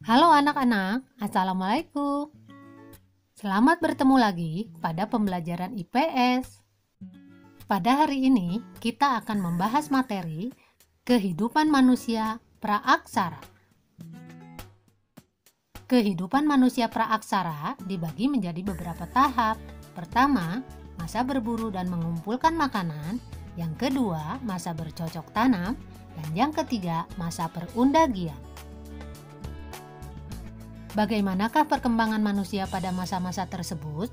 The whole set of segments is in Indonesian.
Halo anak-anak, Assalamualaikum. Selamat bertemu lagi pada pembelajaran IPS. Pada hari ini, kita akan membahas materi kehidupan manusia praaksara. Kehidupan manusia praaksara dibagi menjadi beberapa tahap. Pertama, masa berburu dan mengumpulkan makanan. Yang kedua, masa bercocok tanam. Dan yang ketiga, masa perundagian. Bagaimanakah perkembangan manusia pada masa-masa tersebut?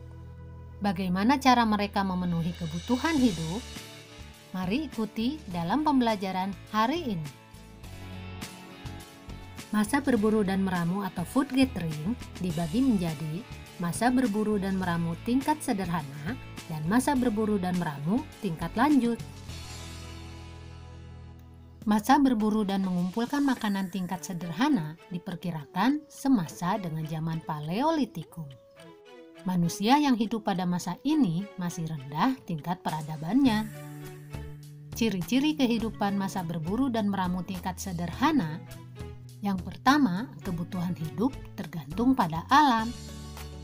Bagaimana cara mereka memenuhi kebutuhan hidup? Mari ikuti dalam pembelajaran hari ini. Masa berburu dan meramu atau food gathering dibagi menjadi masa berburu dan meramu tingkat sederhana dan masa berburu dan meramu tingkat lanjut. Masa berburu dan mengumpulkan makanan tingkat sederhana diperkirakan semasa dengan zaman Paleolitikum. Manusia yang hidup pada masa ini masih rendah tingkat peradabannya. Ciri-ciri kehidupan masa berburu dan meramu tingkat sederhana. Yang pertama, kebutuhan hidup tergantung pada alam.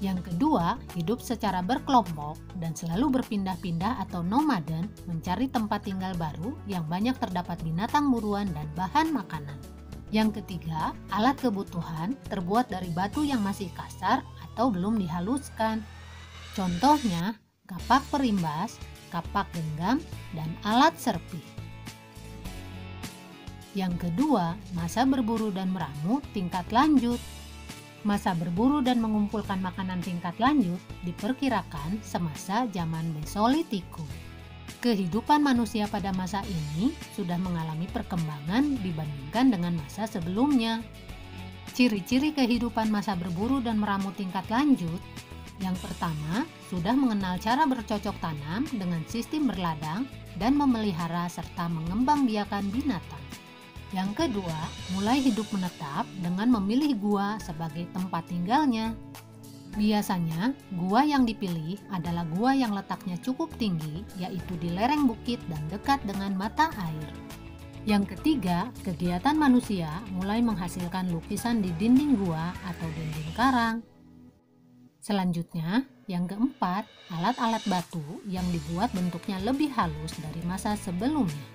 Yang kedua, hidup secara berkelompok dan selalu berpindah-pindah atau nomaden mencari tempat tinggal baru yang banyak terdapat binatang buruan dan bahan makanan. Yang ketiga, alat kebutuhan terbuat dari batu yang masih kasar atau belum dihaluskan. Contohnya, kapak perimbas, kapak genggam, dan alat serpi. Yang kedua, masa berburu dan meramu tingkat lanjut. Masa berburu dan mengumpulkan makanan tingkat lanjut diperkirakan semasa zaman Mesolitikum. Kehidupan manusia pada masa ini sudah mengalami perkembangan dibandingkan dengan masa sebelumnya. Ciri-ciri kehidupan masa berburu dan meramu tingkat lanjut. Yang pertama, sudah mengenal cara bercocok tanam dengan sistem berladang dan memelihara serta mengembangbiakan binatang. Yang kedua, mulai hidup menetap dengan memilih gua sebagai tempat tinggalnya. Biasanya, gua yang dipilih adalah gua yang letaknya cukup tinggi, yaitu di lereng bukit dan dekat dengan mata air. Yang ketiga, kegiatan manusia mulai menghasilkan lukisan di dinding gua atau dinding karang. Selanjutnya, yang keempat, alat-alat batu yang dibuat bentuknya lebih halus dari masa sebelumnya.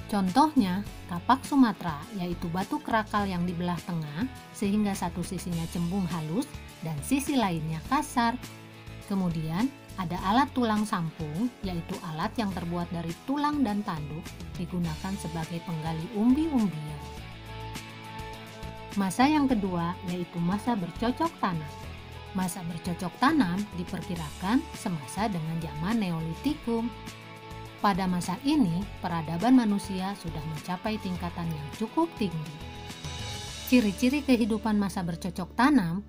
Contohnya, kapak Sumatera, yaitu batu kerakal yang dibelah tengah sehingga satu sisinya cembung halus dan sisi lainnya kasar. Kemudian, ada alat tulang sampung, yaitu alat yang terbuat dari tulang dan tanduk, digunakan sebagai penggali umbi-umbian. Masa yang kedua yaitu masa bercocok tanam. Masa bercocok tanam diperkirakan semasa dengan zaman Neolitikum. Pada masa ini, peradaban manusia sudah mencapai tingkatan yang cukup tinggi. Ciri-ciri kehidupan masa bercocok tanam.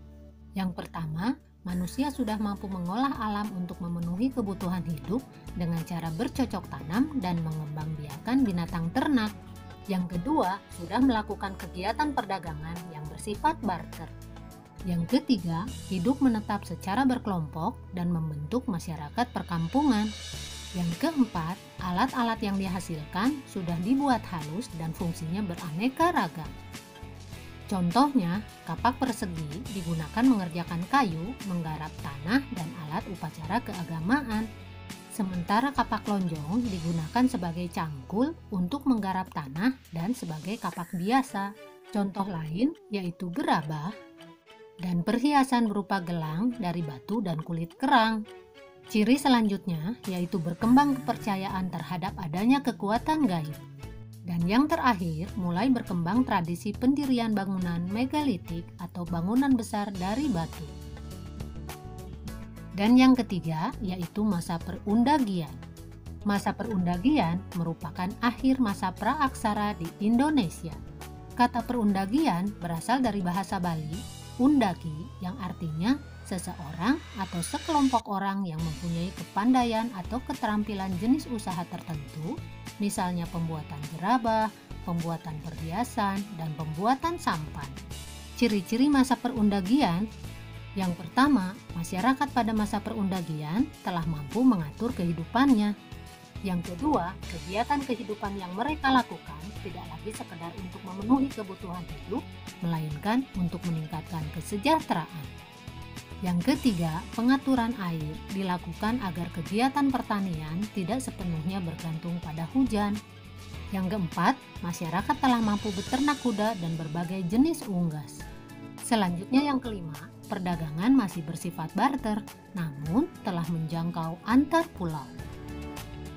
Yang pertama, manusia sudah mampu mengolah alam untuk memenuhi kebutuhan hidup dengan cara bercocok tanam dan mengembangbiakan binatang ternak. Yang kedua, sudah melakukan kegiatan perdagangan yang bersifat barter. Yang ketiga, hidup menetap secara berkelompok dan membentuk masyarakat perkampungan. Yang keempat, alat-alat yang dihasilkan sudah dibuat halus dan fungsinya beraneka ragam. Contohnya, kapak persegi digunakan mengerjakan kayu, menggarap tanah, dan alat upacara keagamaan. Sementara kapak lonjong digunakan sebagai cangkul untuk menggarap tanah dan sebagai kapak biasa. Contoh lain yaitu gerabah dan perhiasan berupa gelang dari batu dan kulit kerang. Ciri selanjutnya yaitu berkembang kepercayaan terhadap adanya kekuatan gaib. Dan yang terakhir, mulai berkembang tradisi pendirian bangunan megalitik atau bangunan besar dari batu. Dan yang ketiga yaitu masa perundagian. Masa perundagian merupakan akhir masa praaksara di Indonesia. Kata perundagian berasal dari bahasa Bali, undagi, yang artinya seseorang atau sekelompok orang yang mempunyai kepandaian atau keterampilan jenis usaha tertentu, misalnya pembuatan gerabah, pembuatan perhiasan, dan pembuatan sampan. Ciri-ciri masa perundagian. Yang pertama, masyarakat pada masa perundagian telah mampu mengatur kehidupannya. Yang kedua, kegiatan kehidupan yang mereka lakukan tidak lagi sekedar untuk memenuhi kebutuhan hidup, melainkan untuk meningkatkan kesejahteraan. Yang ketiga, pengaturan air dilakukan agar kegiatan pertanian tidak sepenuhnya bergantung pada hujan. Yang keempat, masyarakat telah mampu beternak kuda dan berbagai jenis unggas. Selanjutnya yang kelima, perdagangan masih bersifat barter, namun telah menjangkau antar pulau.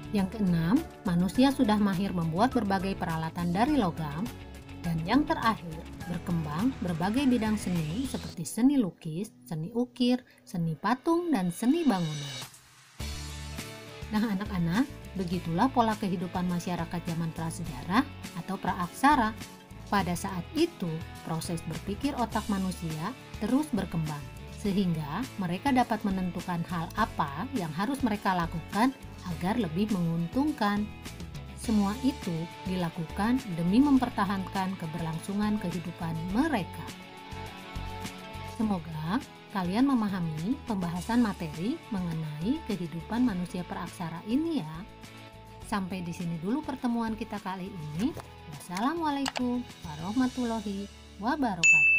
Yang keenam, manusia sudah mahir membuat berbagai peralatan dari logam. Dan yang terakhir, berkembang berbagai bidang seni seperti seni lukis, seni ukir, seni patung, dan seni bangunan. Nah anak-anak, begitulah pola kehidupan masyarakat zaman prasejarah atau praaksara. Pada saat itu, proses berpikir otak manusia terus berkembang, sehingga mereka dapat menentukan hal apa yang harus mereka lakukan agar lebih menguntungkan. Semua itu dilakukan demi mempertahankan keberlangsungan kehidupan mereka. Semoga kalian memahami pembahasan materi mengenai kehidupan manusia praaksara ini ya. Sampai di sini dulu pertemuan kita kali ini. Wassalamualaikum warahmatullahi wabarakatuh.